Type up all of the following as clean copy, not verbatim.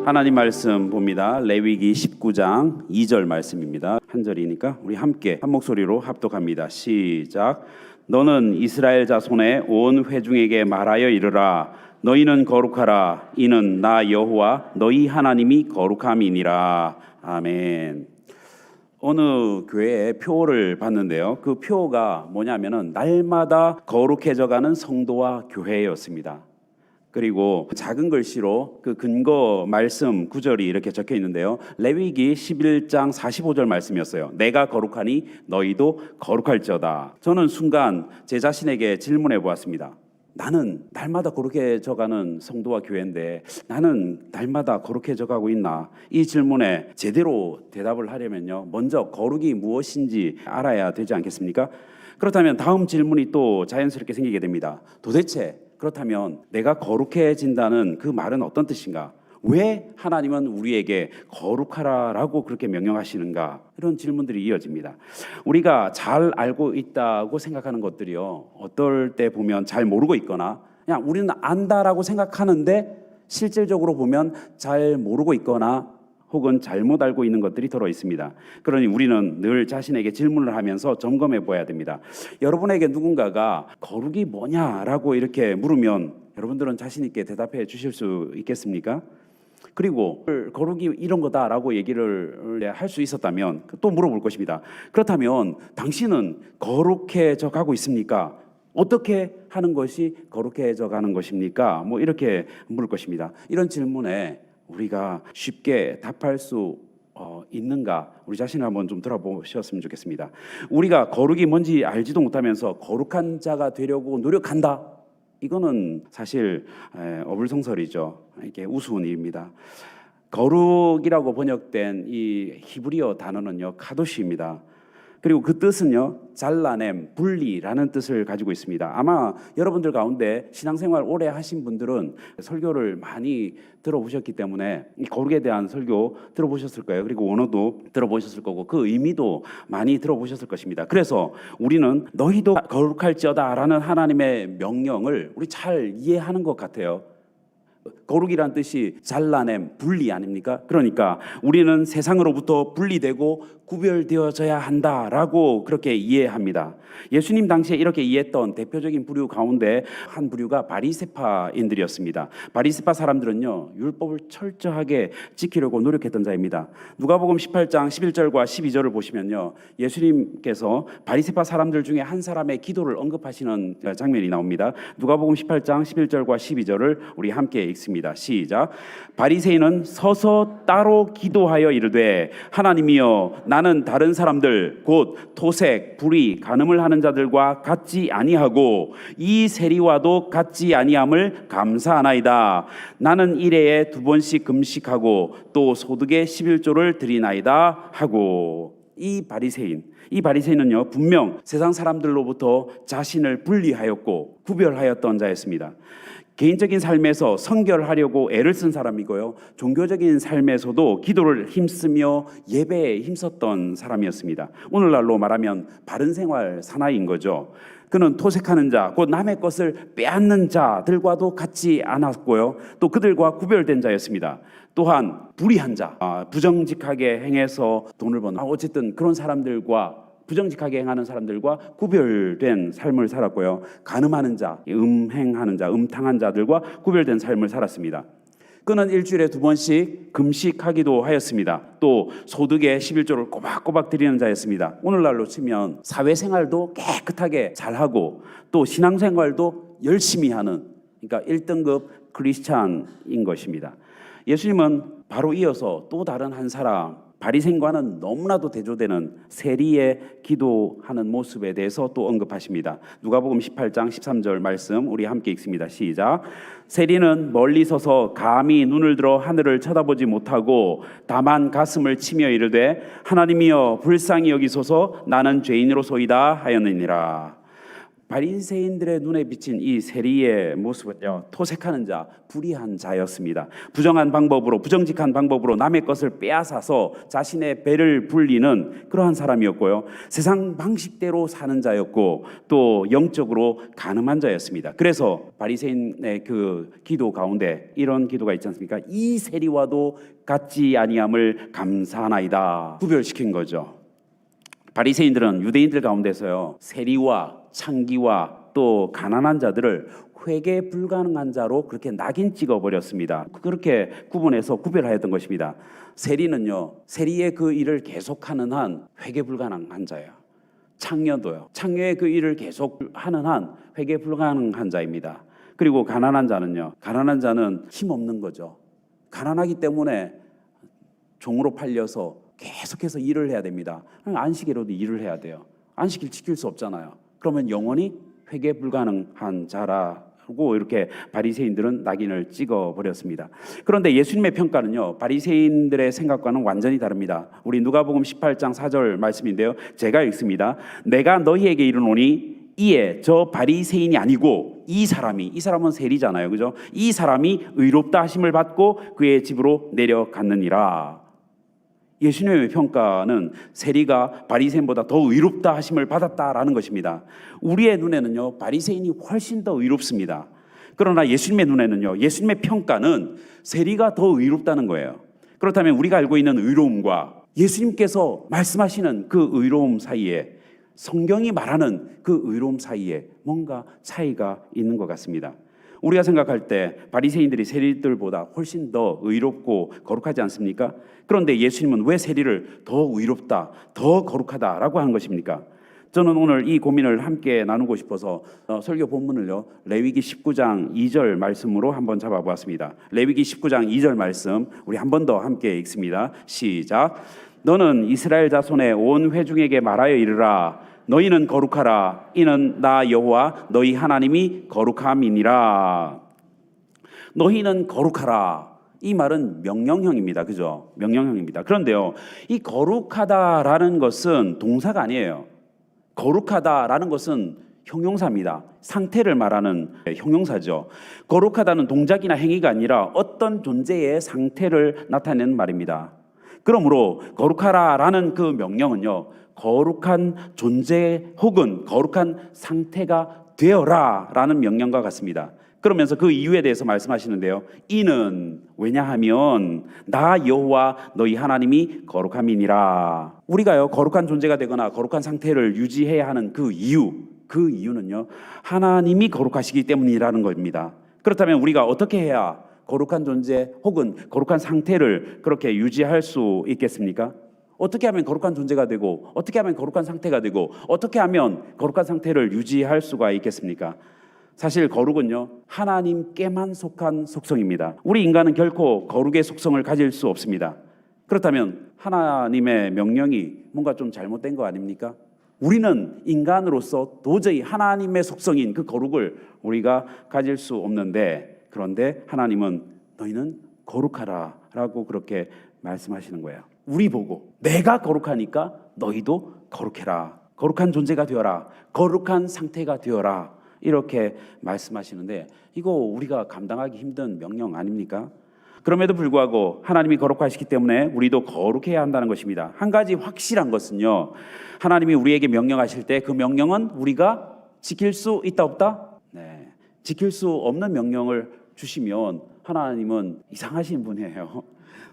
하나님 말씀 봅니다. 레위기 19장 2절 말씀입니다. 한 절이니까 우리 함께 한 목소리로 합독합니다. 시작. 너는 이스라엘 자손의 온 회중에게 말하여 이르라. 너희는 거룩하라. 이는 나 여호와 너희 하나님이 거룩함이니라. 아멘. 어느 교회에 표를 봤는데요. 그 표가 뭐냐면은 날마다 거룩해져가는 성도와 교회였습니다. 그리고 작은 글씨로 그 근거 말씀 구절이 이렇게 적혀 있는데요. 레위기 11장 45절 말씀이었어요. 내가 거룩하니 너희도 거룩할지어다. 저는 순간 제 자신에게 질문해 보았습니다. 나는 날마다 거룩해져가는 성도와 교회인데 나는 날마다 거룩해져가고 있나? 이 질문에 제대로 대답을 하려면요, 먼저 거룩이 무엇인지 알아야 되지 않겠습니까? 그렇다면 다음 질문이 또 자연스럽게 생기게 됩니다. 도대체 그렇다면 내가 거룩해진다는 그 말은 어떤 뜻인가? 왜 하나님은 우리에게 거룩하라라고 그렇게 명령하시는가? 이런 질문들이 이어집니다. 우리가 잘 알고 있다고 생각하는 것들이요, 어떨 때 보면 잘 모르고 있거나 그냥 우리는 안다라고 생각하는데 실질적으로 보면 잘 모르고 있거나 혹은 잘못 알고 있는 것들이 들어 있습니다. 그러니 우리는 늘 자신에게 질문을 하면서 점검해 보아야 됩니다. 여러분에게 누군가가 거룩이 뭐냐라고 이렇게 물으면 여러분들은 자신 있게 대답해 주실 수 있겠습니까? 그리고 거룩이 이런 거다라고 얘기를 할 수 있었다면 또 물어볼 것입니다. 그렇다면 당신은 거룩해져 가고 있습니까? 어떻게 하는 것이 거룩해져 가는 것입니까? 뭐 이렇게 물을 것입니다. 이런 질문에 우리가 쉽게 답할 수 있는가? 우리 자신을 한번 좀 돌아보셨으면 좋겠습니다. 우리가 거룩이 뭔지 알지도 못하면서 거룩한 자가 되려고 노력한다? 이거는 사실 어불성설이죠. 이게 우스운 일입니다. 거룩이라고 번역된 이 히브리어 단어는요, 카도시입니다. 그리고 그 뜻은요, 잘라냄, 분리라는 뜻을 가지고 있습니다. 아마 여러분들 가운데 신앙생활 오래 하신 분들은 설교를 많이 들어보셨기 때문에 이 거룩에 대한 설교 들어보셨을 거예요. 그리고 원어도 들어보셨을 거고 그 의미도 많이 들어보셨을 것입니다. 그래서 우리는 너희도 거룩할지어다라는 하나님의 명령을 우리 잘 이해하는 것 같아요. 거룩이란 뜻이 잘라냄, 분리 아닙니까? 그러니까 우리는 세상으로부터 분리되고 구별되어져야 한다라고 그렇게 이해합니다. 예수님 당시에 이렇게 이해했던 대표적인 부류 가운데 한 부류가 바리새파인들이었습니다. 바리새파 사람들은요, 율법을 철저하게 지키려고 노력했던 자입니다. 누가복음 18장 11절과 12절을 보시면요, 예수님께서 바리새파 사람들 중에 한 사람의 기도를 언급하시는 장면이 나옵니다. 누가복음 18장 11절과 12절을 우리 함께 읽습니다. 시작. 바리새인은 서서 따로 기도하여 이르되 하나님이여, 나는 다른 사람들 곧 토색, 불의, 간음을 하는 자들과 같지 아니하고 이 세리와도 같지 아니함을 감사하나이다. 나는 일해에 2번씩 금식하고 또 소득의 11조를 드리나이다 하고. 이 바리새인은요, 분명 세상 사람들로부터 자신을 분리하였고 구별하였던 자였습니다. 개인적인 삶에서 성결하려고 애를 쓴 사람이고요, 종교적인 삶에서도 기도를 힘쓰며 예배에 힘썼던 사람이었습니다. 오늘날로 말하면 바른 생활 사나이인 거죠. 그는 토색하는 자, 곧 남의 것을 빼앗는 자들과도 같지 않았고요, 또 그들과 구별된 자였습니다. 또한 불의한 자, 부정직하게 행해서 돈을 버는, 어쨌든 그런 사람들과, 부정직하게 행하는 사람들과 구별된 삶을 살았고요, 간음하는 자, 음행하는 자, 음탕한 자들과 구별된 삶을 살았습니다. 그는 일주일에 2번씩 금식하기도 하였습니다. 또 소득의 11조를 꼬박꼬박 드리는 자였습니다. 오늘날로 치면 사회생활도 깨끗하게 잘하고 또 신앙생활도 열심히 하는, 그러니까 1등급 크리스찬인 것입니다. 예수님은 바로 이어서 또 다른 한 사람, 바리새인과는 너무나도 대조되는 세리의 기도하는 모습에 대해서 또 언급하십니다. 누가복음 18장 13절 말씀 우리 함께 읽습니다. 시작. 세리는 멀리 서서 감히 눈을 들어 하늘을 쳐다보지 못하고 다만 가슴을 치며 이르되 하나님이여 불쌍히 여기소서 나는 죄인으로소이다 하였느니라. 바리새인들의 눈에 비친 이 세리의 모습은요, 토색하는 자, 불의한 자였습니다. 부정한 방법으로, 부정직한 방법으로 남의 것을 빼앗아서 자신의 배를 불리는 그러한 사람이었고요, 세상 방식대로 사는 자였고 또 영적으로 간음한 자였습니다. 그래서 바리새인의 그 기도 가운데 이런 기도가 있지 않습니까? 이 세리와도 같지 아니함을 감사하나이다, 구별시킨 거죠. 바리새인들은 유대인들 가운데서요, 세리와 창기와 또 가난한 자들을 회개 불가능한 자로 그렇게 낙인 찍어버렸습니다. 그렇게 구분해서 구별하였던 것입니다. 세리는요, 세리의 그 일을 계속하는 한 회개 불가능한 자예요. 창녀도요, 창녀의 그 일을 계속하는 한 회개 불가능한 자입니다. 그리고 가난한 자는요, 가난한 자는 힘없는 거죠. 가난하기 때문에 종으로 팔려서 계속해서 일을 해야 됩니다. 안식일에도 일을 해야 돼요. 안식일 지킬 수 없잖아요. 그러면 영원히 회개 불가능한 자라고 이렇게 바리새인들은 낙인을 찍어버렸습니다. 그런데 예수님의 평가는요, 바리새인들의 생각과는 완전히 다릅니다. 우리 누가복음 18장 4절 말씀인데요, 제가 읽습니다. 내가 너희에게 이르노니 이에 저 바리새인이 아니고 이 사람은 세리잖아요, 그죠? 이 사람이 의롭다 하심을 받고 그의 집으로 내려갔느니라. 예수님의 평가는 세리가 바리새인보다 더 의롭다 하심을 받았다라는 것입니다. 우리의 눈에는요, 바리새인이 훨씬 더 의롭습니다. 그러나 예수님의 눈에는요, 예수님의 평가는 세리가 더 의롭다는 거예요. 그렇다면 우리가 알고 있는 의로움과 예수님께서 말씀하시는 그 의로움 사이에, 성경이 말하는 그 의로움 사이에 뭔가 차이가 있는 것 같습니다. 우리가 생각할 때 바리새인들이 세리들보다 훨씬 더 의롭고 거룩하지 않습니까? 그런데 예수님은 왜 세리를 더 의롭다, 더 거룩하다라고 하는 것입니까? 저는 오늘 이 고민을 함께 나누고 싶어서 설교 본문을요, 레위기 19장 2절 말씀으로 한번 잡아보았습니다. 레위기 19장 2절 말씀 우리 한 번 더 함께 읽습니다. 시작. 너는 이스라엘 자손의 온 회중에게 말하여 이르라. 너희는 거룩하라. 이는 나 여호와 너희 하나님이 거룩함이니라. 너희는 거룩하라. 이 말은 명령형입니다. 그죠? 명령형입니다. 그런데요, 이 거룩하다라는 것은 동사가 아니에요. 거룩하다라는 것은 형용사입니다. 상태를 말하는 형용사죠. 거룩하다는 동작이나 행위가 아니라 어떤 존재의 상태를 나타내는 말입니다. 그러므로 거룩하라라는 그 명령은요, 거룩한 존재 혹은 거룩한 상태가 되어라라는 명령과 같습니다. 그러면서 그 이유에 대해서 말씀하시는데요, 이는 왜냐하면 나 여호와 너희 하나님이 거룩함이니라. 우리가요, 거룩한 존재가 되거나 거룩한 상태를 유지해야 하는 그 이유는요, 하나님이 거룩하시기 때문이라는 겁니다. 그렇다면 우리가 어떻게 해야 거룩한 존재 혹은 거룩한 상태를 그렇게 유지할 수 있겠습니까? 어떻게 하면 거룩한 존재가 되고, 어떻게 하면 거룩한 상태가 되고, 어떻게 하면 거룩한 상태를 유지할 수가 있겠습니까? 사실 거룩은요, 하나님께만 속한 속성입니다. 우리 인간은 결코 거룩의 속성을 가질 수 없습니다. 그렇다면 하나님의 명령이 뭔가 좀 잘못된 거 아닙니까? 우리는 인간으로서 도저히 하나님의 속성인 그 거룩을 우리가 가질 수 없는데, 그런데 하나님은 너희는 거룩하라 라고 그렇게 말씀하시는 거예요. 우리 보고 내가 거룩하니까 너희도 거룩해라, 거룩한 존재가 되어라, 거룩한 상태가 되어라, 이렇게 말씀하시는데, 이거 우리가 감당하기 힘든 명령 아닙니까? 그럼에도 불구하고 하나님이 거룩하시기 때문에 우리도 거룩해야 한다는 것입니다. 한 가지 확실한 것은요, 하나님이 우리에게 명령하실 때 그 명령은 우리가 지킬 수 있다 없다? 네, 지킬 수 없는 명령을 주시면 하나님은 이상하신 분이에요.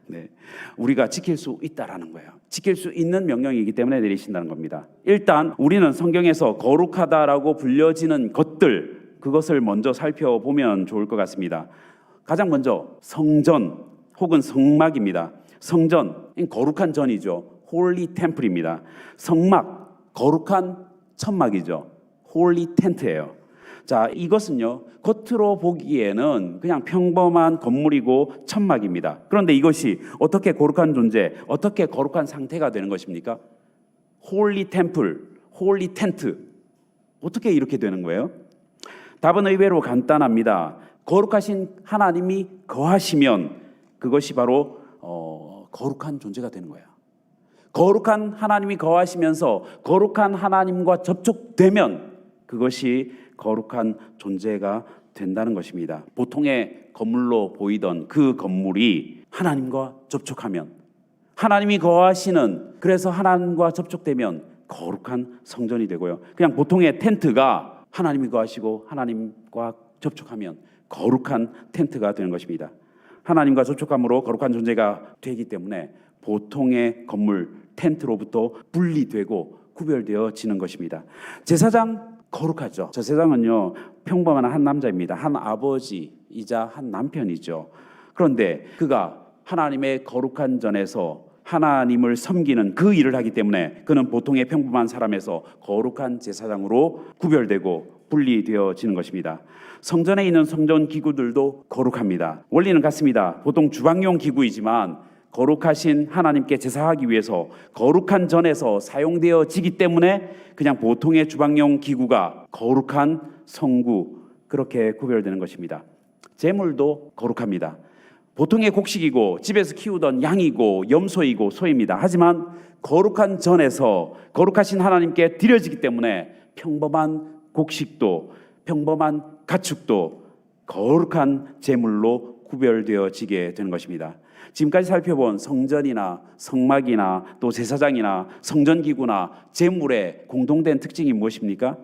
네, 우리가 지킬 수 있다라는 거예요. 지킬 수 있는 명령이기 때문에 내리신다는 겁니다. 일단 우리는 성경에서 거룩하다라고 불려지는 것들, 그것을 먼저 살펴보면 좋을 것 같습니다. 가장 먼저 성전 혹은 성막입니다. 성전, 거룩한 전이죠. 홀리 템플입니다. 성막, 거룩한 천막이죠. 홀리 텐트예요. 자, 이것은요, 겉으로 보기에는 그냥 평범한 건물이고 천막입니다. 그런데 이것이 어떻게 거룩한 존재, 어떻게 거룩한 상태가 되는 것입니까? 홀리 템플, 홀리 텐트, 어떻게 이렇게 되는 거예요? 답은 의외로 간단합니다. 거룩하신 하나님이 거하시면 그것이 바로 거룩한 존재가 되는 거예요. 거룩한 하나님이 거하시면서 거룩한 하나님과 접촉되면 그것이 거룩한 존재가 된다는 것입니다. 보통의 건물로 보이던 그 건물이 하나님과 접촉하면, 하나님이 거하시는, 그래서 하나님과 접촉되면 거룩한 성전이 되고요. 그냥 보통의 텐트가 하나님이 거하시고 하나님과 접촉하면 거룩한 텐트가 되는 것입니다. 하나님과 접촉함으로 거룩한 존재가 되기 때문에 보통의 건물 텐트로부터 분리되고 구별되어지는 것입니다. 제사장 거룩하죠. 제사장은요, 평범한 한 남자입니다. 한 아버지이자 한 남편이죠. 그런데 그가 하나님의 거룩한 전에서 하나님을 섬기는 그 일을 하기 때문에 그는 보통의 평범한 사람에서 거룩한 제사장으로 구별되고 분리되어지는 것입니다. 성전에 있는 성전 기구들도 거룩합니다. 원리는 같습니다. 보통 주방용 기구이지만 거룩하신 하나님께 제사하기 위해서 거룩한 전에서 사용되어지기 때문에 그냥 보통의 주방용 기구가 거룩한 성구, 그렇게 구별되는 것입니다. 제물도 거룩합니다. 보통의 곡식이고 집에서 키우던 양이고 염소이고 소입니다. 하지만 거룩한 전에서 거룩하신 하나님께 드려지기 때문에 평범한 곡식도 평범한 가축도 거룩한 제물로 구별되어지게 되는 것입니다. 지금까지 살펴본 성전이나 성막이나 또 제사장이나 성전기구나 제물의 공통된 특징이 무엇입니까?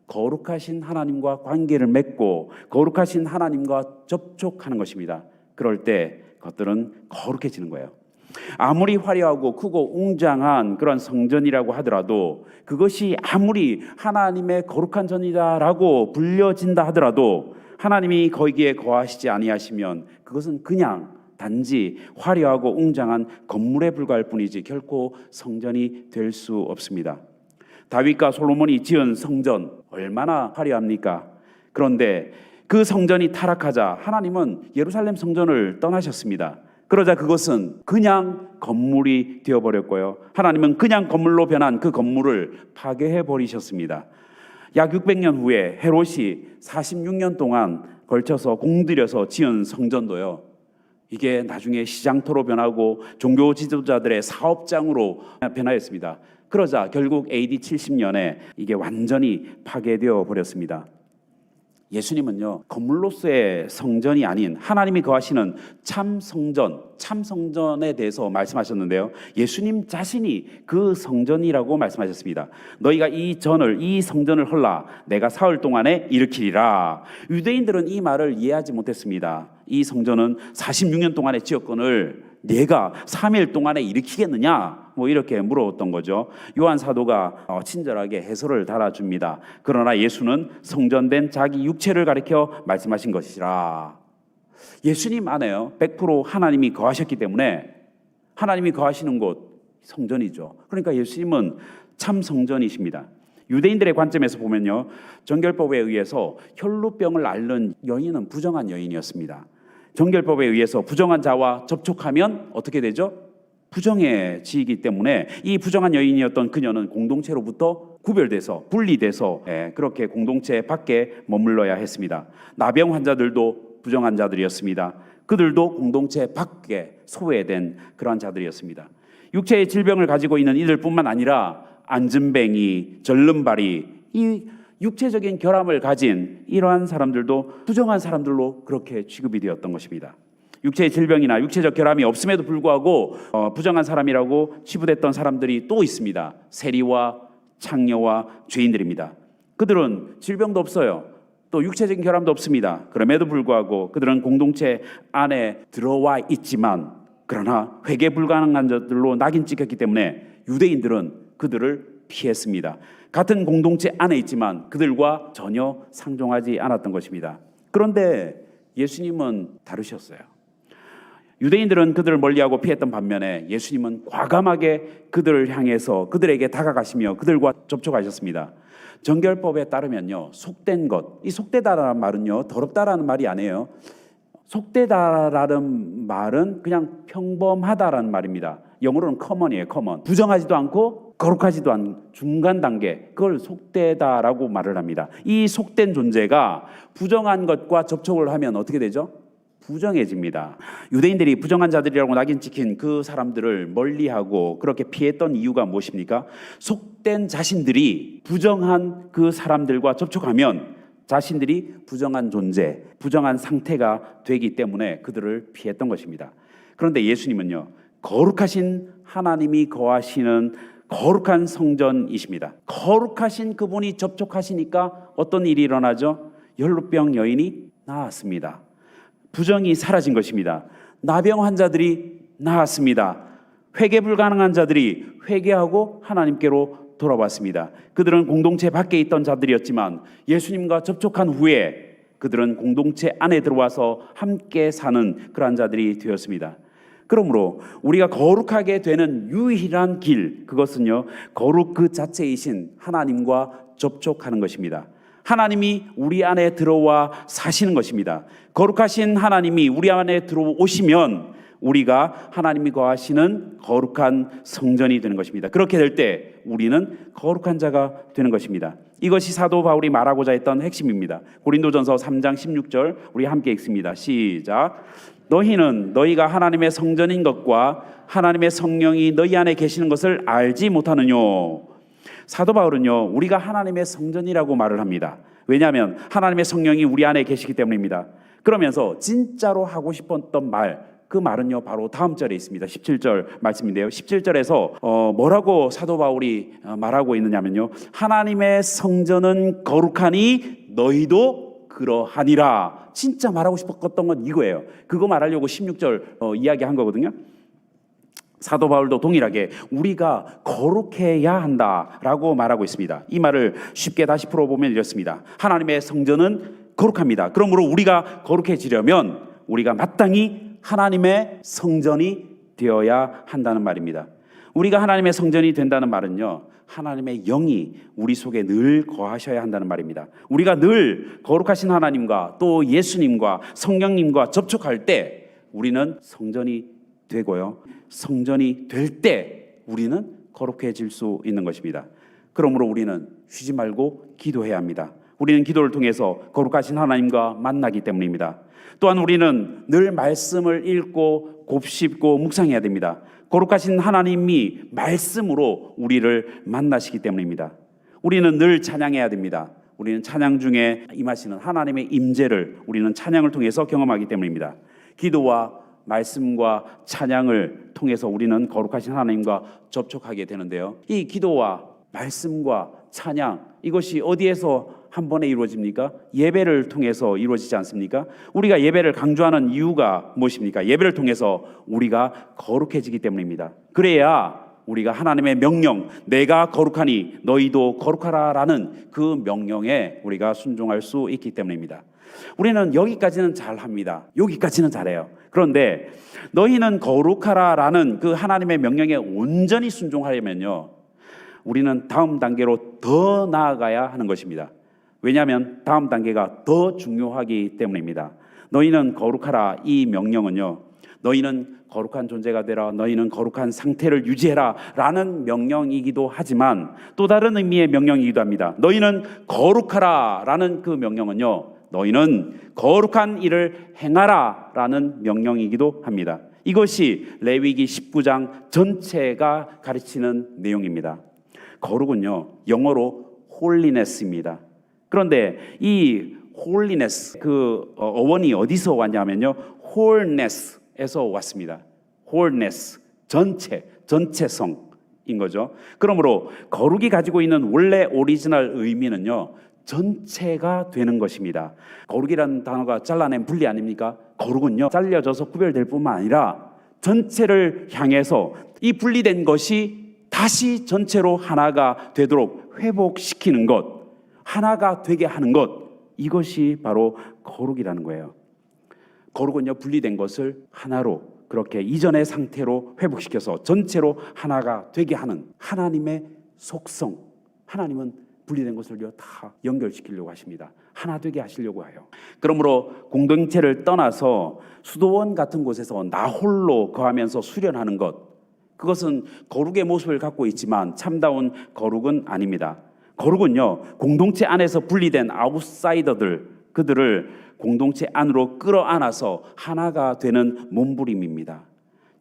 거룩하신 하나님과 관계를 맺고 거룩하신 하나님과 접촉하는 것입니다. 그럴 때 그것들은 거룩해지는 거예요. 아무리 화려하고 크고 웅장한 그런 성전이라고 하더라도, 그것이 아무리 하나님의 거룩한 전이다라고 불려진다 하더라도 하나님이 거기에 거하시지 아니하시면 그것은 그냥 단지 화려하고 웅장한 건물에 불과할 뿐이지 결코 성전이 될 수 없습니다. 다윗과 솔로몬이 지은 성전 얼마나 화려합니까? 그런데 그 성전이 타락하자 하나님은 예루살렘 성전을 떠나셨습니다. 그러자 그것은 그냥 건물이 되어버렸고요. 하나님은 그냥 건물로 변한 그 건물을 파괴해 버리셨습니다. 약 600년 후에 헤롯이 46년 동안 걸쳐서 공들여서 지은 성전도요, 이게 나중에 시장터로 변하고 종교 지도자들의 사업장으로 변하였습니다. 그러자 결국 AD 70년에 이게 완전히 파괴되어 버렸습니다. 예수님은요, 건물로서의 성전이 아닌 하나님이 거하시는 참 성전에 대해서 말씀하셨는데요, 예수님 자신이 그 성전이라고 말씀하셨습니다. 너희가 이 성전을 헐라 내가 사흘 동안에 일으키리라. 유대인들은 이 말을 이해하지 못했습니다. 이 성전은 46년 동안에 지었거늘 내가 3일 동안에 일으키겠느냐, 이렇게 물어봤던 거죠. 요한 사도가 친절하게 해설을 달아줍니다. 그러나 예수는 성전된 자기 육체를 가리켜 말씀하신 것이라. 예수님 안에요 100% 하나님이 거하셨기 때문에 하나님이 거하시는 곳 성전이죠. 그러니까 예수님은 참 성전이십니다. 유대인들의 관점에서 보면요, 정결법에 의해서 혈루병을 앓는 여인은 부정한 여인이었습니다. 정결법에 의해서 부정한 자와 접촉하면 어떻게 되죠? 부정해지기 때문에 이 부정한 여인이었던 그녀는 공동체로부터 구별돼서 분리돼서 그렇게 공동체 밖에 머물러야 했습니다. 나병 환자들도 부정한 자들이었습니다. 그들도 공동체 밖에 소외된 그러한 자들이었습니다. 육체의 질병을 가지고 있는 이들뿐만 아니라 안진뱅이, 절름발이, 이 육체적인 결함을 가진 이러한 사람들도 부정한 사람들로 그렇게 취급이 되었던 것입니다. 육체의 질병이나 육체적 결함이 없음에도 불구하고 부정한 사람이라고 치부됐던 사람들이 또 있습니다. 세리와 창녀와 죄인들입니다. 그들은 질병도 없어요. 또 육체적인 결함도 없습니다. 그럼에도 불구하고 그들은 공동체 안에 들어와 있지만, 그러나 회개 불가능한 자들로 낙인 찍혔기 때문에 유대인들은 그들을 피했습니다. 같은 공동체 안에 있지만 그들과 전혀 상종하지 않았던 것입니다. 그런데 예수님은 다르셨어요. 유대인들은 그들을 멀리하고 피했던 반면에 예수님은 과감하게 그들을 향해서 그들에게 다가가시며 그들과 접촉하셨습니다. 정결법에 따르면요, 속된 것, 이 속되다라는 말은요, 더럽다라는 말이 아니에요. 속되다라는 말은 그냥 평범하다라는 말입니다. 영어로는 common이에요. common. 부정하지도 않고 거룩하지도 않은 중간 단계, 그걸 속되다라고 말을 합니다. 이 속된 존재가 부정한 것과 접촉을 하면 어떻게 되죠? 부정해집니다. 유대인들이 부정한 자들이라고 낙인 찍힌 그 사람들을 멀리하고 그렇게 피했던 이유가 무엇입니까? 속된 자신들이 부정한 그 사람들과 접촉하면 자신들이 부정한 존재, 부정한 상태가 되기 때문에 그들을 피했던 것입니다. 그런데 예수님은요, 거룩하신 하나님이 거하시는 거룩한 성전이십니다. 거룩하신 그분이 접촉하시니까 어떤 일이 일어나죠? 연루병 여인이 나았습니다. 부정이 사라진 것입니다. 나병 환자들이 나았습니다. 회개 불가능한 자들이 회개하고 하나님께로 돌아왔습니다. 그들은 공동체 밖에 있던 자들이었지만 예수님과 접촉한 후에 그들은 공동체 안에 들어와서 함께 사는 그러한 자들이 되었습니다. 그러므로 우리가 거룩하게 되는 유일한 길, 그것은요, 거룩 그 자체이신 하나님과 접촉하는 것입니다. 하나님이 우리 안에 들어와 사시는 것입니다. 거룩하신 하나님이 우리 안에 들어오시면 우리가 하나님이 거하시는 거룩한 성전이 되는 것입니다. 그렇게 될 때 우리는 거룩한 자가 되는 것입니다. 이것이 사도 바울이 말하고자 했던 핵심입니다. 고린도전서 3장 16절 우리 함께 읽습니다. 시작. 너희는 너희가 하나님의 성전인 것과 하나님의 성령이 너희 안에 계시는 것을 알지 못하느뇨. 사도 바울은요, 우리가 하나님의 성전이라고 말을 합니다. 왜냐하면 하나님의 성령이 우리 안에 계시기 때문입니다. 그러면서 진짜로 하고 싶었던 말, 그 말은요 바로 다음 절에 있습니다. 17절 말씀인데요, 17절에서 뭐라고 사도 바울이 말하고 있느냐면요, 하나님의 성전은 거룩하니 너희도 그러하니라. 진짜 말하고 싶었던 건 이거예요. 그거 말하려고 16절 이야기한 거거든요. 사도 바울도 동일하게 우리가 거룩해야 한다라고 말하고 있습니다. 이 말을 쉽게 다시 풀어보면 이렇습니다. 하나님의 성전은 거룩합니다. 그러므로 우리가 거룩해지려면 우리가 마땅히 하나님의 성전이 되어야 한다는 말입니다. 우리가 하나님의 성전이 된다는 말은요, 하나님의 영이 우리 속에 늘 거하셔야 한다는 말입니다. 우리가 늘 거룩하신 하나님과 또 예수님과 성령님과 접촉할 때 우리는 성전이 되고요, 성전이 될 때 우리는 거룩해질 수 있는 것입니다. 그러므로 우리는 쉬지 말고 기도해야 합니다. 우리는 기도를 통해서 거룩하신 하나님과 만나기 때문입니다. 또한 우리는 늘 말씀을 읽고 곱씹고 묵상해야 됩니다. 거룩하신 하나님이 말씀으로 우리를 만나시기 때문입니다. 우리는 늘 찬양해야 됩니다. 우리는 찬양 중에 임하시는 하나님의 임재를 우리는 찬양을 통해서 경험하기 때문입니다. 기도와 말씀과 찬양을 통해서 우리는 거룩하신 하나님과 접촉하게 되는데요, 이 기도와 말씀과 찬양, 이것이 어디에서 한 번에 이루어집니까? 예배를 통해서 이루어지지 않습니까? 우리가 예배를 강조하는 이유가 무엇입니까? 예배를 통해서 우리가 거룩해지기 때문입니다. 그래야 우리가 하나님의 명령, 내가 거룩하니 너희도 거룩하라라는 그 명령에 우리가 순종할 수 있기 때문입니다. 우리는 여기까지는 잘합니다. 여기까지는 잘해요. 그런데 너희는 거룩하라라는 그 하나님의 명령에 온전히 순종하려면요, 우리는 다음 단계로 더 나아가야 하는 것입니다. 왜냐하면 다음 단계가 더 중요하기 때문입니다. 너희는 거룩하라, 이 명령은요, 너희는 거룩한 존재가 되라, 너희는 거룩한 상태를 유지해라 라는 명령이기도 하지만 또 다른 의미의 명령이기도 합니다. 너희는 거룩하라 라는 그 명령은요, 너희는 거룩한 일을 행하라 라는 명령이기도 합니다. 이것이 레위기 19장 전체가 가르치는 내용입니다. 거룩은요, 영어로 holiness입니다. 그런데 이 holiness, 그 어원이 어디서 왔냐면요, wholeness에서 왔습니다. wholeness, 전체성인 거죠. 그러므로 거룩이 가지고 있는 원래 오리지널 의미는요, 전체가 되는 것입니다. 거룩이라는 단어가 잘라낸 분리 아닙니까? 거룩은요, 잘려져서 구별될 뿐만 아니라 전체를 향해서 이 분리된 것이 다시 전체로 하나가 되도록 회복시키는 것, 하나가 되게 하는 것, 이것이 바로 거룩이라는 거예요. 거룩은요, 분리된 것을 하나로, 그렇게 이전의 상태로 회복시켜서 전체로 하나가 되게 하는 하나님의 속성. 하나님은 분리된 것을요 다 연결시키려고 하십니다. 하나 되게 하시려고 해요. 그러므로 공동체를 떠나서 수도원 같은 곳에서 나 홀로 거하면서 수련하는 것, 그것은 거룩의 모습을 갖고 있지만 참다운 거룩은 아닙니다. 거룩은요, 공동체 안에서 분리된 아웃사이더들, 그들을 공동체 안으로 끌어안아서 하나가 되는 몸부림입니다.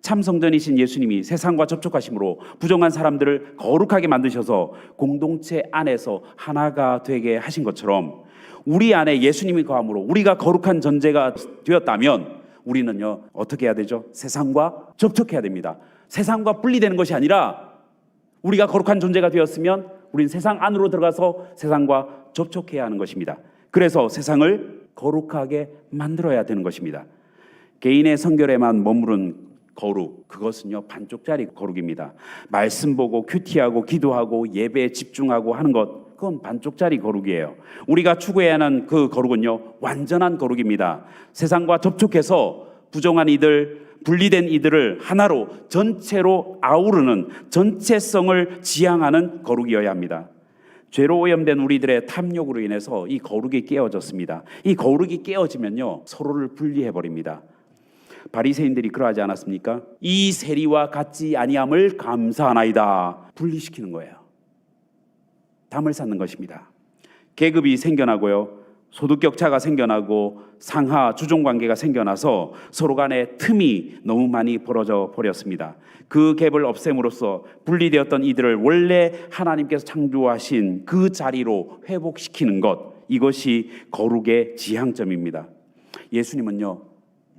참 성전이신 예수님이 세상과 접촉하심으로 부정한 사람들을 거룩하게 만드셔서 공동체 안에서 하나가 되게 하신 것처럼 우리 안에 예수님이 거함으로 우리가 거룩한 존재가 되었다면 우리는요 어떻게 해야 되죠? 세상과 접촉해야 됩니다. 세상과 분리되는 것이 아니라 우리가 거룩한 존재가 되었으면 우리는 세상 안으로 들어가서 세상과 접촉해야 하는 것입니다. 그래서 세상을 거룩하게 만들어야 되는 것입니다. 개인의 성결에만 머무른 거룩, 그것은요 반쪽짜리 거룩입니다. 말씀 보고 큐티하고 기도하고 예배에 집중하고 하는 것, 그건 반쪽짜리 거룩이에요. 우리가 추구해야 하는 그 거룩은요 완전한 거룩입니다. 세상과 접촉해서 부정한 이들, 분리된 이들을 하나로 전체로 아우르는 전체성을 지향하는 거룩이어야 합니다. 죄로 오염된 우리들의 탐욕으로 인해서 이 거룩이 깨어졌습니다. 이 거룩이 깨어지면요 서로를 분리해버립니다. 바리새인들이 그러하지 않았습니까? 이 세리와 같지 아니함을 감사하나이다. 분리시키는 거예요. 담을 쌓는 것입니다. 계급이 생겨나고요 소득격차가 생겨나고 상하 주종관계가 생겨나서 서로 간에 틈이 너무 많이 벌어져 버렸습니다. 그 갭을 없앰으로써 분리되었던 이들을 원래 하나님께서 창조하신 그 자리로 회복시키는 것, 이것이 거룩의 지향점입니다. 예수님은요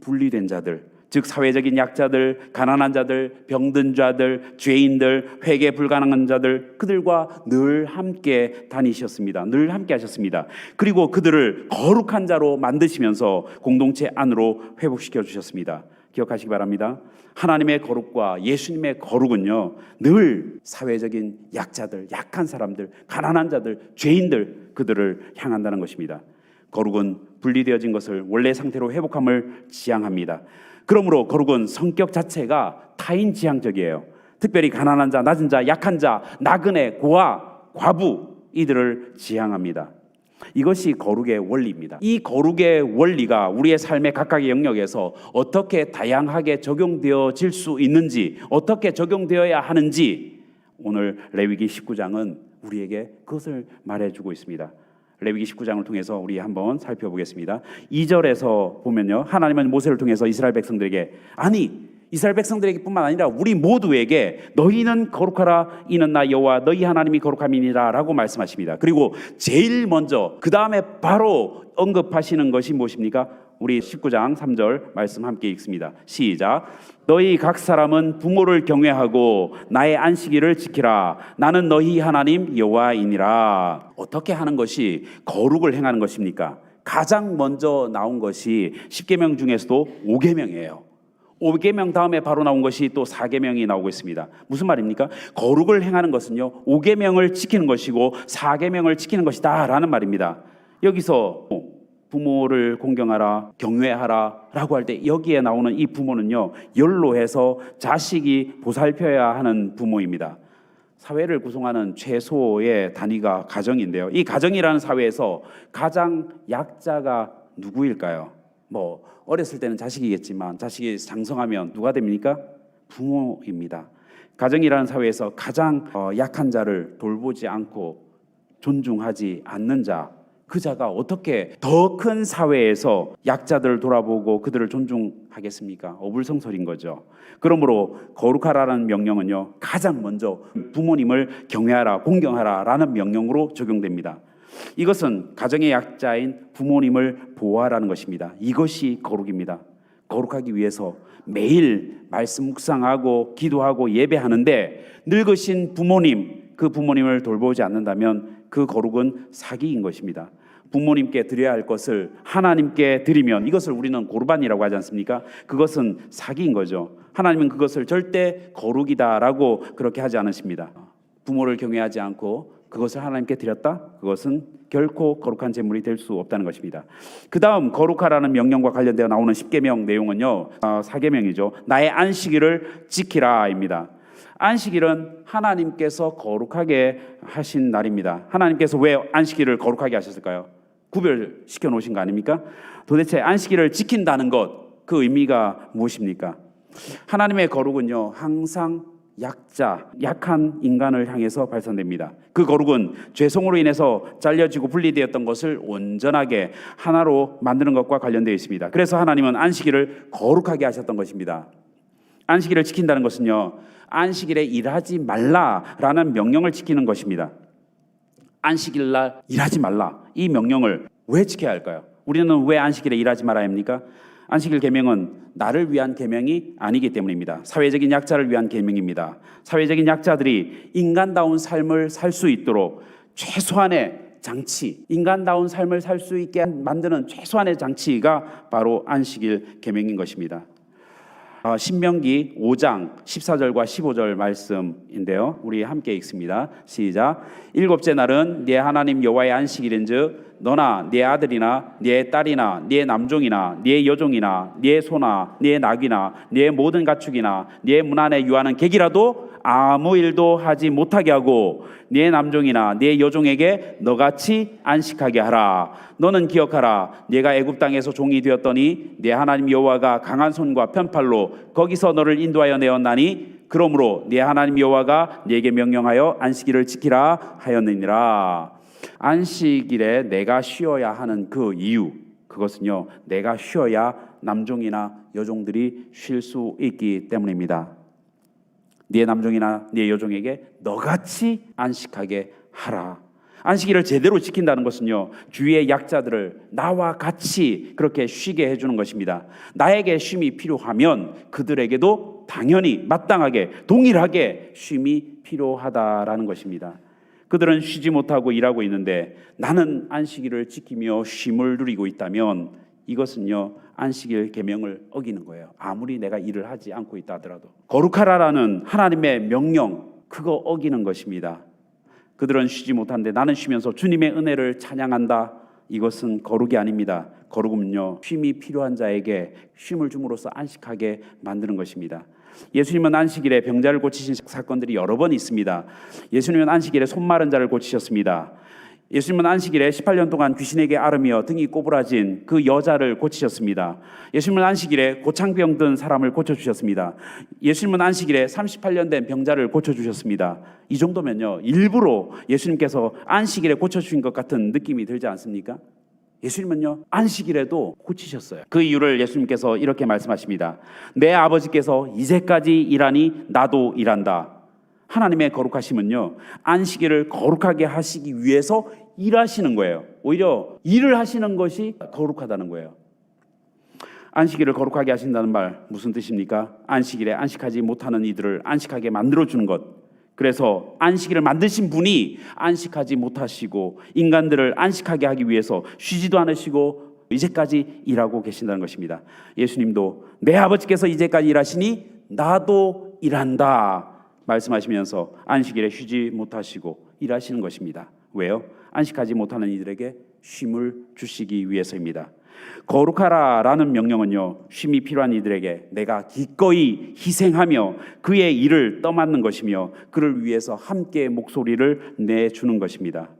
분리된 자들, 즉 사회적인 약자들, 가난한 자들, 병든 자들, 죄인들, 회개 불가능한 자들, 그들과 늘 함께 다니셨습니다. 늘 함께 하셨습니다. 그리고 그들을 거룩한 자로 만드시면서 공동체 안으로 회복시켜 주셨습니다. 기억하시기 바랍니다. 하나님의 거룩과 예수님의 거룩은요 늘 사회적인 약자들, 약한 사람들, 가난한 자들, 죄인들, 그들을 향한다는 것입니다. 거룩은 분리되어진 것을 원래 상태로 회복함을 지향합니다. 그러므로 거룩은 성격 자체가 타인 지향적이에요. 특별히 가난한 자, 낮은 자, 약한 자, 나그네, 고아, 과부, 이들을 지향합니다. 이것이 거룩의 원리입니다. 이 거룩의 원리가 우리의 삶의 각각의 영역에서 어떻게 다양하게 적용되어질 수 있는지, 어떻게 적용되어야 하는지 오늘 레위기 19장은 우리에게 그것을 말해주고 있습니다. 레위기 19장을 통해서 우리 한번 살펴보겠습니다. 2절에서 보면요 하나님은 모세를 통해서 이스라엘 백성들에게, 아니 이스라엘 백성들에게 뿐만 아니라 우리 모두에게 너희는 거룩하라, 이는 나 여호와 너희 하나님이 거룩함이니라 라고 말씀하십니다. 그리고 제일 먼저 그 다음에 바로 언급하시는 것이 무엇입니까? 우리 19장 3절 말씀 함께 읽습니다. 시작. 너희 각 사람은 부모를 경외하고 나의 안식일을 지키라. 나는 너희 하나님 여호와이니라. 어떻게 하는 것이 거룩을 행하는 것입니까? 가장 먼저 나온 것이 10계명 중에서도 5계명이에요. 5계명 다음에 바로 나온 것이 또 4계명이 나오고 있습니다. 무슨 말입니까? 거룩을 행하는 것은요 5계명을 지키는 것이고 4계명을 지키는 것이다 라는 말입니다. 여기서 부모를 공경하라, 경외하라 라고 할 때 여기에 나오는 이 부모는요 연로해서 자식이 보살펴야 하는 부모입니다. 사회를 구성하는 최소의 단위가 가정인데요, 이 가정이라는 사회에서 가장 약자가 누구일까요? 어렸을 때는 자식이겠지만 자식이 장성하면 누가 됩니까? 부모입니다. 가정이라는 사회에서 가장 약한 자를 돌보지 않고 존중하지 않는 자, 그 자가 어떻게 더 큰 사회에서 약자들을 돌아보고 그들을 존중하겠습니까? 어불성설인 거죠. 그러므로 거룩하라는 명령은요 가장 먼저 부모님을 경외하라, 공경하라 라는 명령으로 적용됩니다. 이것은 가정의 약자인 부모님을 보호하라는 것입니다. 이것이 거룩입니다. 거룩하기 위해서 매일 말씀 묵상하고 기도하고 예배하는데 늙으신 부모님, 그 부모님을 돌보지 않는다면 그 거룩은 사기인 것입니다. 부모님께 드려야 할 것을 하나님께 드리면 이것을 우리는 고르반이라고 하지 않습니까? 그것은 사기인 거죠. 하나님은 그것을 절대 거룩이다라고 그렇게 하지 않으십니다. 부모를 경외하지 않고 그것을 하나님께 드렸다? 그것은 결코 거룩한 제물이 될 수 없다는 것입니다. 그 다음 거룩하라는 명령과 관련되어 나오는 10계명 내용은요 4계명이죠. 나의 안식일을 지키라입니다. 안식일은 하나님께서 거룩하게 하신 날입니다. 하나님께서 왜 안식일을 거룩하게 하셨을까요? 구별시켜 놓으신 거 아닙니까? 도대체 안식일을 지킨다는 것, 그 의미가 무엇입니까? 하나님의 거룩은요 항상 약자, 약한 인간을 향해서 발산됩니다. 그 거룩은 죄성으로 인해서 잘려지고 분리되었던 것을 온전하게 하나로 만드는 것과 관련되어 있습니다. 그래서 하나님은 안식일을 거룩하게 하셨던 것입니다. 안식일을 지킨다는 것은요, 안식일에 일하지 말라라는 명령을 지키는 것입니다. 안식일 날 일하지 말라, 이 명령을 왜 지켜야 할까요? 우리는 왜 안식일에 일하지 말아야 합니까? 안식일 계명은 나를 위한 계명이 아니기 때문입니다. 사회적인 약자를 위한 계명입니다. 사회적인 약자들이 인간다운 삶을 살 수 있도록 최소한의 장치, 인간다운 삶을 살 수 있게 만드는 최소한의 장치가 바로 안식일 계명인 것입니다. 신명기 5장 14절과 15절 말씀인데요, 우리 함께 읽습니다. 시작. 일곱째 날은 네 하나님 여호와의 안식일인즉 너나 네 아들이나 네 딸이나 네 남종이나 네 여종이나 네 소나 네 낙이나 네 모든 가축이나 네 문 안에 유하는 객이라도 아무 일도 하지 못하게 하고 네 남종이나 네 여종에게 너같이 안식하게 하라. 너는 기억하라. 네가 애굽 땅에서 종이 되었더니 네 하나님 여호와가 강한 손과 편팔로 거기서 너를 인도하여 내었나니 그러므로 네 하나님 여호와가 네게 명령하여 안식일을 지키라 하였느니라. 안식일에 내가 쉬어야 하는 그 이유, 그것은요, 내가 쉬어야 남종이나 여종들이 쉴 수 있기 때문입니다. 네 남종이나 네 여종에게 너같이 안식하게 하라. 안식일을 제대로 지킨다는 것은요, 주위의 약자들을 나와 같이 그렇게 쉬게 해주는 것입니다. 나에게 쉼이 필요하면 그들에게도 당연히 마땅하게 동일하게 쉼이 필요하다라는 것입니다. 그들은 쉬지 못하고 일하고 있는데 나는 안식일을 지키며 쉼을 누리고 있다면 이것은요, 안식일 계명을 어기는 거예요. 아무리 내가 일을 하지 않고 있다 하더라도. 거룩하라라는 하나님의 명령, 그거 어기는 것입니다. 그들은 쉬지 못하는데 나는 쉬면서 주님의 은혜를 찬양한다. 이것은 거룩이 아닙니다. 거룩은요, 쉼이 필요한 자에게 쉼을 줌으로써 안식하게 만드는 것입니다. 예수님은 안식일에 병자를 고치신 사건들이 여러 번 있습니다. 예수님은 안식일에 손 마른 자를 고치셨습니다. 예수님은 안식일에 18년 동안 귀신에게 앓으며 등이 꼬부라진 그 여자를 고치셨습니다. 예수님은 안식일에 고창병 든 사람을 고쳐주셨습니다. 예수님은 안식일에 38년 된 병자를 고쳐주셨습니다. 이 정도면요, 일부러 예수님께서 안식일에 고쳐주신 것 같은 느낌이 들지 않습니까? 예수님은요, 안식일에도 고치셨어요. 그 이유를 예수님께서 이렇게 말씀하십니다. 내 아버지께서 이제까지 일하니 나도 일한다. 하나님의 거룩하심은요, 안식일을 거룩하게 하시기 위해서 일하시는 거예요. 오히려 일을 하시는 것이 거룩하다는 거예요. 안식일을 거룩하게 하신다는 말 무슨 뜻입니까? 안식일에 안식하지 못하는 이들을 안식하게 만들어주는 것. 그래서 안식일을 만드신 분이 안식하지 못하시고 인간들을 안식하게 하기 위해서 쉬지도 않으시고 이제까지 일하고 계신다는 것입니다. 예수님도 내 아버지께서 이제까지 일하시니 나도 일한다 말씀하시면서 안식일에 쉬지 못하시고 일하시는 것입니다. 왜요? 안식하지 못하는 이들에게 쉼을 주시기 위해서입니다. 거룩하라라는 명령은요, 쉼이 필요한 이들에게 내가 기꺼이 희생하며 그의 일을 떠맡는 것이며 그를 위해서 함께 목소리를 내주는 것입니다.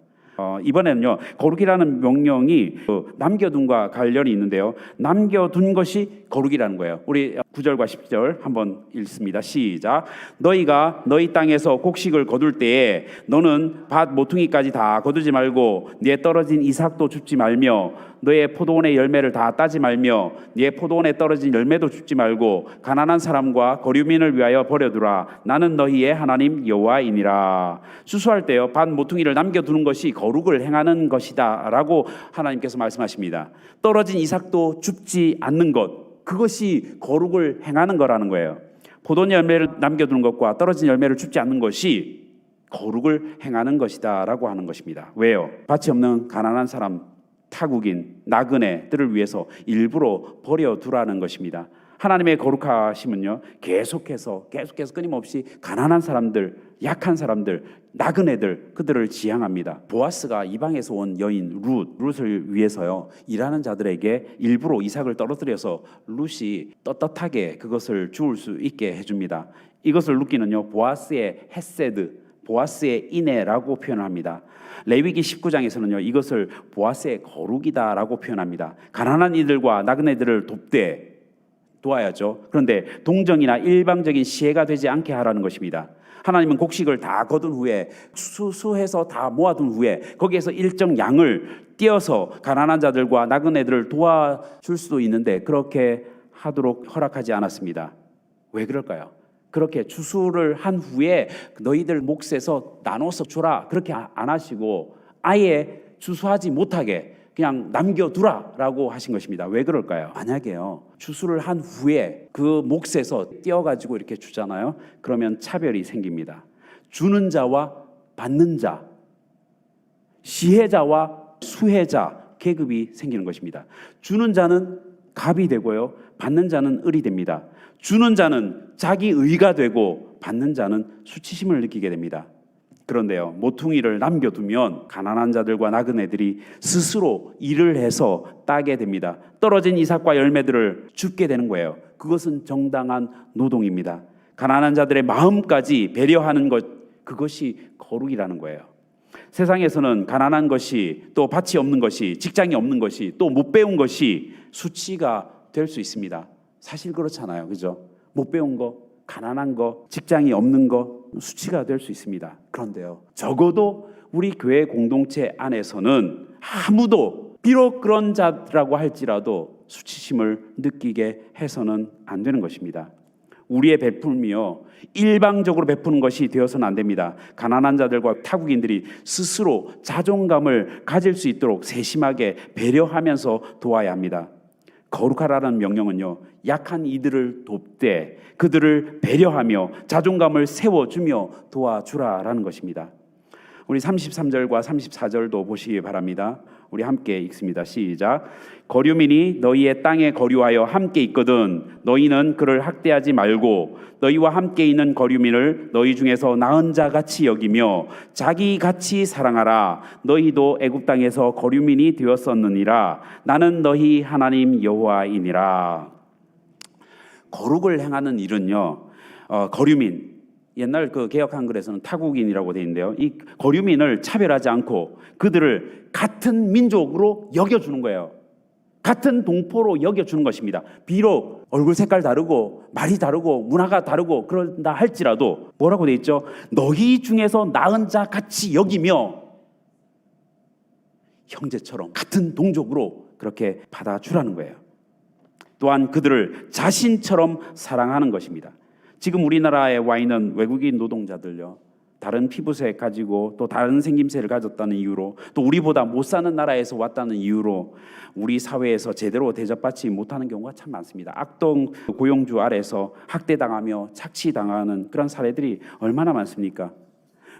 이번에는요, 거룩이라는 명령이 남겨둔과 관련이 있는데요, 남겨둔 것이 거룩이라는 거예요. 우리 9절과 10절 한번 읽습니다. 시작. 너희가 너희 땅에서 곡식을 거둘 때에 너는 밭 모퉁이까지 다 거두지 말고 네 떨어진 이삭도 줍지 말며 너의 포도원의 열매를 다 따지 말며 네 포도원에 떨어진 열매도 줍지 말고 가난한 사람과 거류민을 위하여 버려두라. 나는 너희의 하나님 여호와이니라. 수수할 때요, 밭 모퉁이를 남겨두는 것이 거룩을 행하는 것이다 라고 하나님께서 말씀하십니다. 떨어진 이삭도 줍지 않는 것, 그것이 거룩을 행하는 거라는 거예요. 포도원 열매를 남겨두는 것과 떨어진 열매를 줍지 않는 것이 거룩을 행하는 것이다 라고 하는 것입니다. 왜요? 밭이 없는 가난한 사람, 타국인, 나그네들을 위해서 일부러 버려두라는 것입니다. 하나님의 거룩하심은요, 계속해서 끊임없이 가난한 사람들, 약한 사람들, 나그네들, 그들을 지향합니다. 보아스가 이방에서 온 여인 룻을 위해서요, 일하는 자들에게 일부러 이삭을 떨어뜨려서 룻이 떳떳하게 그것을 주울 수 있게 해줍니다. 이것을 룻기는요, 보아스의 헤세드, 보아스의 인애라고 표현합니다. 레위기 19장에서는요, 이것을 보아스의 거룩이다라고 표현합니다. 가난한 이들과 나그네들을 돕되 도와야죠. 그런데 동정이나 일방적인 시혜가 되지 않게 하라는 것입니다. 하나님은 곡식을 다 거둔 후에 수수해서 다 모아둔 후에 거기에서 일정 양을 떼어서 가난한 자들과 나그네들을 도와줄 수도 있는데 그렇게 하도록 허락하지 않았습니다. 왜 그럴까요? 그렇게 추수를 한 후에 너희들 몫에서 나눠서 줘라 그렇게 안 하시고 아예 추수하지 못하게 그냥 남겨두라라고 하신 것입니다. 왜 그럴까요? 만약에요 추수를 한 후에 그 몫에서 떼어가지고 이렇게 주잖아요. 그러면 차별이 생깁니다. 주는 자와 받는 자, 시혜자와 수혜자 계급이 생기는 것입니다. 주는 자는 갑이 되고요, 받는 자는 을이 됩니다. 주는 자는 자기 의가 되고 받는 자는 수치심을 느끼게 됩니다. 그런데요, 모퉁이를 남겨두면 가난한 자들과 나그네들이 스스로 일을 해서 따게 됩니다. 떨어진 이삭과 열매들을 줍게 되는 거예요. 그것은 정당한 노동입니다. 가난한 자들의 마음까지 배려하는 것, 그것이 거룩이라는 거예요. 세상에서는 가난한 것이, 또 밭이 없는 것이, 직장이 없는 것이, 또 못 배운 것이 수치가 될 수 있습니다. 사실 그렇잖아요, 그죠? 못 배운 거, 가난한 거, 직장이 없는 거 수치가 될 수 있습니다. 그런데요, 적어도 우리 교회 공동체 안에서는 아무도 비록 그런 자라고 할지라도 수치심을 느끼게 해서는 안 되는 것입니다. 우리의 베풀미요 일방적으로 베푸는 것이 되어서는 안 됩니다. 가난한 자들과 타국인들이 스스로 자존감을 가질 수 있도록 세심하게 배려하면서 도와야 합니다. 거룩하라는 명령은요, 약한 이들을 돕되 그들을 배려하며 자존감을 세워주며 도와주라라는 것입니다. 우리 33절과 34절도 보시기 바랍니다. 우리 함께 읽습니다. 시작. 거류민이 너희의 땅에 거류하여 함께 있거든 너희는 그를 학대하지 말고 너희와 함께 있는 거류민을 너희 중에서 나은 자 같이 여기며 자기 같이 사랑하라. 너희도 애굽 땅에서 거류민이 되었었느니라. 나는 너희 하나님 여호와이니라. 거룩을 행하는 일은요, 거류민, 옛날 그 개역 한글에서는 타국인이라고 되어 있는데요, 이 거류민을 차별하지 않고 그들을 같은 민족으로 여겨주는 거예요. 같은 동포로 여겨주는 것입니다. 비록 얼굴 색깔 다르고 말이 다르고 문화가 다르고 그런다 할지라도 뭐라고 되어 있죠? 너희 중에서 나은 자 같이 여기며 형제처럼 같은 동족으로 그렇게 받아주라는 거예요. 또한 그들을 자신처럼 사랑하는 것입니다. 지금 우리나라에 와 있는 외국인 노동자들요, 다른 피부색 가지고 또 다른 생김새를 가졌다는 이유로 또 우리보다 못 사는 나라에서 왔다는 이유로 우리 사회에서 제대로 대접받지 못하는 경우가 참 많습니다. 악동 고용주 아래서 학대당하며 착취당하는 그런 사례들이 얼마나 많습니까?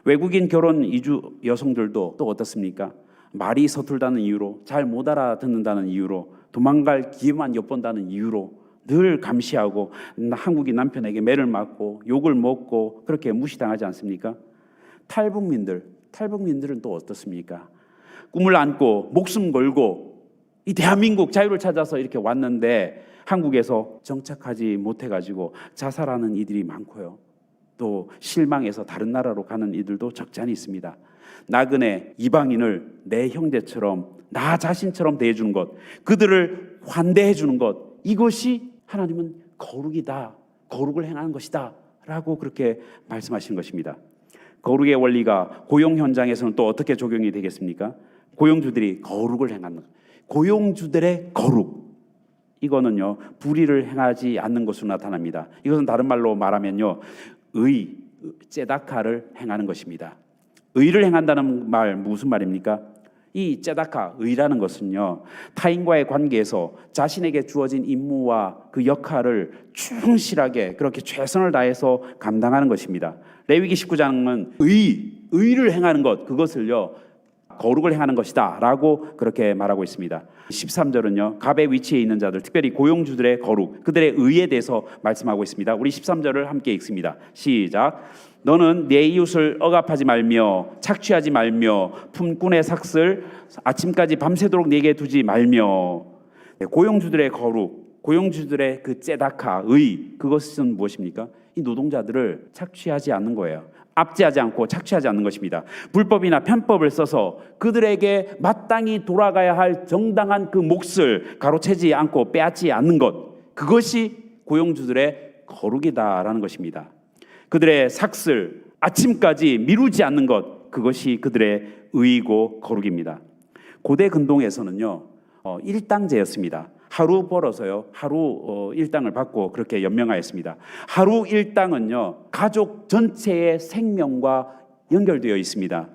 외국인 결혼 이주 여성들도 또 어떻습니까? 말이 서툴다는 이유로, 잘 못 알아듣는다는 이유로, 도망갈 기회만 엿본다는 이유로 늘 감시하고 한국인 남편에게 매를 맞고 욕을 먹고 그렇게 무시당하지 않습니까? 탈북민들은 또 어떻습니까? 꿈을 안고 목숨 걸고 이 대한민국 자유를 찾아서 이렇게 왔는데 한국에서 정착하지 못해가지고 자살하는 이들이 많고요. 또 실망해서 다른 나라로 가는 이들도 적지 않이 있습니다. 나그네 이방인을 내 형제처럼 나 자신처럼 대해주는 것, 그들을 환대해주는 것, 이것이 하나님은 거룩이다, 거룩을 행하는 것이다 라고 그렇게 말씀하시는 것입니다. 거룩의 원리가 고용 현장에서는 또 어떻게 적용이 되겠습니까? 고용주들이 거룩을 행하는 것, 고용주들의 거룩, 이거는요 불의를 행하지 않는 것으로 나타납니다. 이것은 다른 말로 말하면요 째다카를 행하는 것입니다. 의를 행한다는 말 무슨 말입니까? 이 째다카, 의라는 것은요 타인과의 관계에서 자신에게 주어진 임무와 그 역할을 충실하게 그렇게 최선을 다해서 감당하는 것입니다. 레위기 19장은 의를 행하는 것, 그것을요 거룩을 행하는 것이다 라고 그렇게 말하고 있습니다. 13절은요 갑의 위치에 있는 자들, 특별히 고용주들의 거룩, 그들의 의에 대해서 말씀하고 있습니다. 우리 13절을 함께 읽습니다. 시작. 너는 내 이웃을 억압하지 말며 착취하지 말며 품꾼의 삭슬 아침까지 밤새도록 내게 두지 말며. 고용주들의 거룩, 고용주들의 그 째다카, 의, 그것은 무엇입니까? 이 노동자들을 착취하지 않는 거예요. 압제하지 않고 착취하지 않는 것입니다. 불법이나 편법을 써서 그들에게 마땅히 돌아가야 할 정당한 그 몫을 가로채지 않고 빼앗지 않는 것, 그것이 고용주들의 거룩이다라는 것입니다. 그들의 삭슬, 아침까지 미루지 않는 것, 그것이 그들의 의이고 거룩입니다. 고대 근동에서는요, 일당제였습니다. 하루 벌어서요, 하루 일당을 받고 그렇게 연명하였습니다. 하루 일당은요, 가족 전체의 생명과 연결되어 있습니다.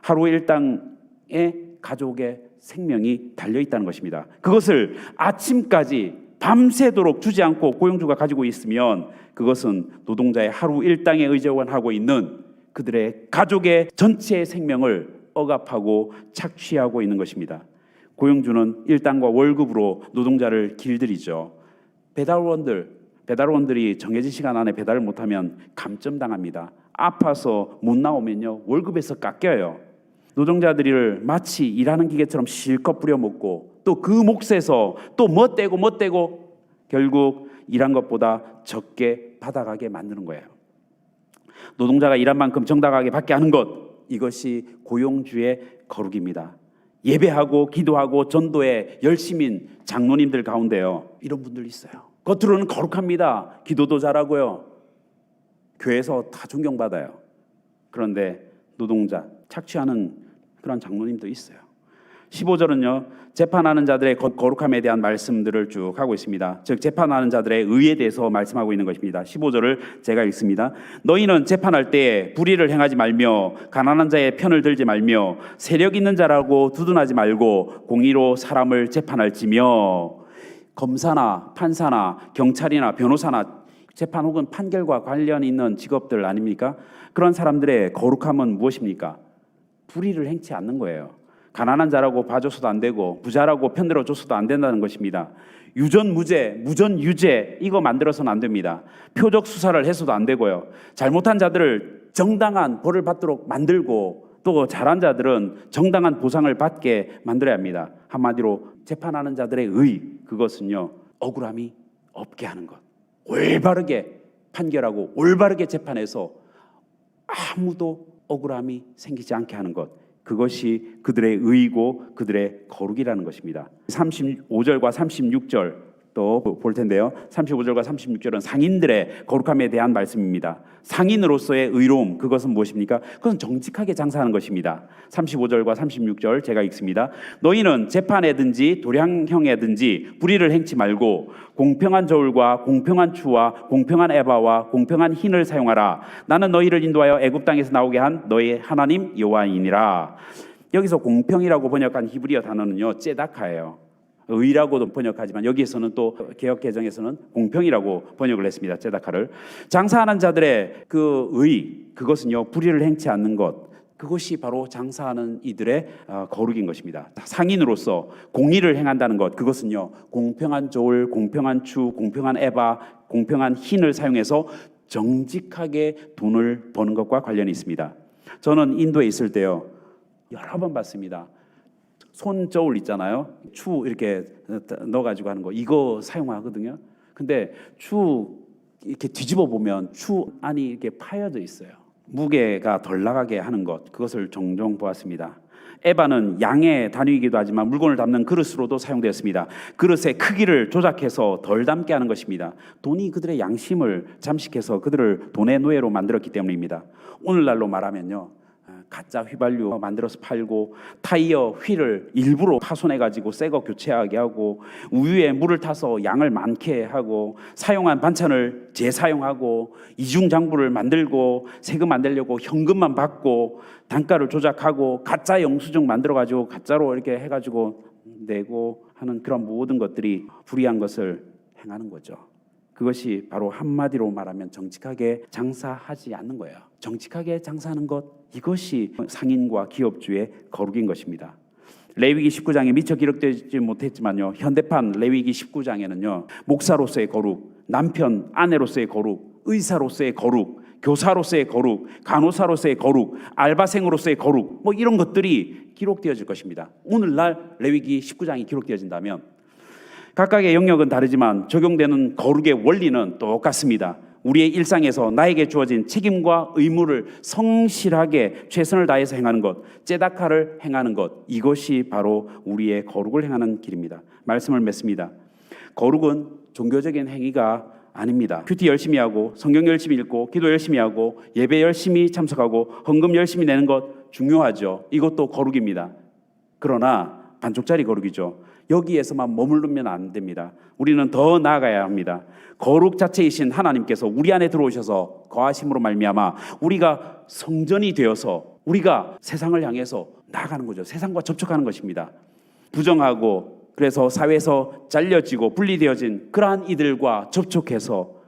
하루 일당에 가족의 생명이 달려 있다는 것입니다. 그것을 아침까지 밤새도록 주지 않고 고용주가 가지고 있으면 그것은 노동자의 하루 일당에 의존하고 있는 그들의 가족의 전체의 생명을 억압하고 착취하고 있는 것입니다. 고용주는 일당과 월급으로 노동자를 길들이죠. 배달원들이 정해진 시간 안에 배달을 못하면 감점당합니다. 아파서 못 나오면요, 월급에서 깎여요. 노동자들을 마치 일하는 기계처럼 실컷 부려먹고 또 그 몫에서 또 멋대고 결국 일한 것보다 적게 받아가게 만드는 거예요. 노동자가 일한 만큼 정당하게 받게 하는 것, 이것이 고용주의 거룩입니다. 예배하고 기도하고 전도에 열심인 장로님들 가운데요, 이런 분들 있어요. 겉으로는 거룩합니다. 기도도 잘하고요, 교회에서 다 존경받아요. 그런데 노동자 착취하는 그런 장로님도 있어요. 15절은요, 재판하는 자들의 거룩함에 대한 말씀들을 쭉 하고 있습니다. 즉 재판하는 자들의 의에 대해서 말씀하고 있는 것입니다. 15절을 제가 읽습니다. 너희는 재판할 때에 불의를 행하지 말며 가난한 자의 편을 들지 말며 세력 있는 자라고 두둔하지 말고 공의로 사람을 재판할지며. 검사나 판사나 경찰이나 변호사나 재판 혹은 판결과 관련 있는 직업들 아닙니까? 그런 사람들의 거룩함은 무엇입니까? 불의를 행치 않는 거예요. 가난한 자라고 봐줘서도 안 되고 부자라고 편들어줘서도 안 된다는 것입니다. 유전무죄, 무전유죄 이거 만들어서는 안 됩니다. 표적 수사를 해서도 안 되고요. 잘못한 자들을 정당한 벌을 받도록 만들고 또 잘한 자들은 정당한 보상을 받게 만들어야 합니다. 한마디로 재판하는 자들의 의, 그것은요, 억울함이 없게 하는 것, 올바르게 판결하고 올바르게 재판해서 아무도 억울함이 생기지 않게 하는 것, 그것이 그들의 의이고 그들의 거룩이라는 것입니다. 35절과 36절 또 볼 텐데요. 35절과 36절은 상인들의 거룩함에 대한 말씀입니다. 상인으로서의 의로움, 그것은 무엇입니까? 그것은 정직하게 장사하는 것입니다. 35절과 36절 제가 읽습니다. 너희는 재판에든지 도량형에든지 불의를 행치 말고 공평한 저울과 공평한 추와 공평한 에바와 공평한 흰을 사용하라. 나는 너희를 인도하여 애굽 땅에서 나오게 한 너희 하나님 여호와이니라. 여기서 공평이라고 번역한 히브리어 단어는요, ጼ다카예요. 의라고도 번역하지만 여기에서는 또 개역 개정에서는 공평이라고 번역을 했습니다. ጼ다카를. 장사하는 자들의 그 의, 그것은요, 불의를 행치 않는 것, 그것이 바로 장사하는 이들의 거룩인 것입니다. 상인으로서 공의를 행한다는 것, 그것은요, 공평한 저울, 공평한 추, 공평한 에바, 공평한 흰을 사용해서 정직하게 돈을 버는 것과 관련이 있습니다. 저는 인도에 있을 때요, 여러 번 봤습니다. 손저울 있잖아요. 추 이렇게 넣어가지고 하는 거, 이거 사용하거든요. 근데 추 이렇게 뒤집어 보면 추 안이 이렇게 파여져 있어요. 무게가 덜 나가게 하는 것, 그것을 종종 보았습니다. 에바는 양의 단위이기도 하지만 물건을 담는 그릇으로도 사용되었습니다. 그릇의 크기를 조작해서 덜 담게 하는 것입니다. 돈이 그들의 양심을 잠식해서 그들을 돈의 노예로 만들었기 때문입니다. 오늘날로 말하면요, 가짜 휘발유 만들어서 팔고 타이어 휠을 일부러 파손해가지고 새 거 교체하게 하고 우유에 물을 타서 양을 많게 하고 사용한 반찬을 재사용하고 이중장부를 만들고 세금 안 내려고 현금만 받고 단가를 조작하고 가짜 영수증 만들어가지고 가짜로 이렇게 해가지고 내고 하는 그런 모든 것들이 불의한 것을 행하는 거죠. 그것이 바로 한마디로 말하면 정직하게 장사하지 않는 거예요. 정직하게 장사하는 것, 이것이 상인과 기업주의 거룩인 것입니다. 레위기 19장에 미처 기록되지 못했지만요, 현대판 레위기 19장에는요, 목사로서의 거룩, 남편, 아내로서의 거룩, 의사로서의 거룩, 교사로서의 거룩, 간호사로서의 거룩, 알바생으로서의 거룩, 뭐 이런 것들이 기록되어질 것입니다. 오늘날 레위기 19장이 기록되어진다면 각각의 영역은 다르지만 적용되는 거룩의 원리는 똑같습니다. 우리의 일상에서 나에게 주어진 책임과 의무를 성실하게 최선을 다해서 행하는 것, ጼ다카를 행하는 것, 이것이 바로 우리의 거룩을 행하는 길입니다. 말씀을 맺습니다. 거룩은 종교적인 행위가 아닙니다. 큐티 열심히 하고 성경 열심히 읽고 기도 열심히 하고 예배 열심히 참석하고 헌금 열심히 내는 것 중요하죠. 이것도 거룩입니다. 그러나 반쪽짜리 거룩이죠. 여기에서만 머무르면 안 됩니다. 우리는 더 나아가야 합니다. 거룩 자체이신 하나님께서 우리 안에 들어오셔서 거하심으로 말미암아 우리가 성전이 되어서 우리가 세상을 향해서 나아가는 거죠. 세상과 접촉하는 것입니다. 부정하고 그래서 사회에서 잘려지고 분리되어진 그러한 이들과 접촉해서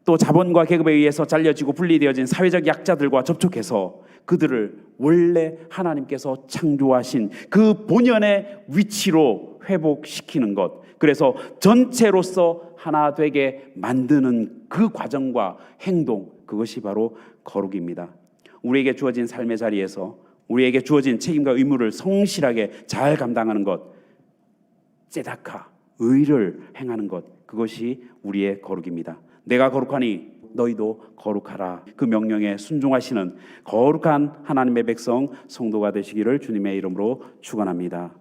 또 자본과 계급에 의해서 잘려지고 분리되어진 사회적 약자들과 접촉해서 그들을 원래 하나님께서 창조하신 그 본연의 위치로 회복시키는 것, 그래서 전체로서 하나 되게 만드는 그 과정과 행동, 그것이 바로 거룩입니다. 우리에게 주어진 삶의 자리에서 우리에게 주어진 책임과 의무를 성실하게 잘 감당하는 것, ጼ다카, 의를 행하는 것, 그것이 우리의 거룩입니다. 내가 거룩하니 너희도 거룩하라. 그 명령에 순종하시는 거룩한 하나님의 백성 성도가 되시기를 주님의 이름으로 축원합니다.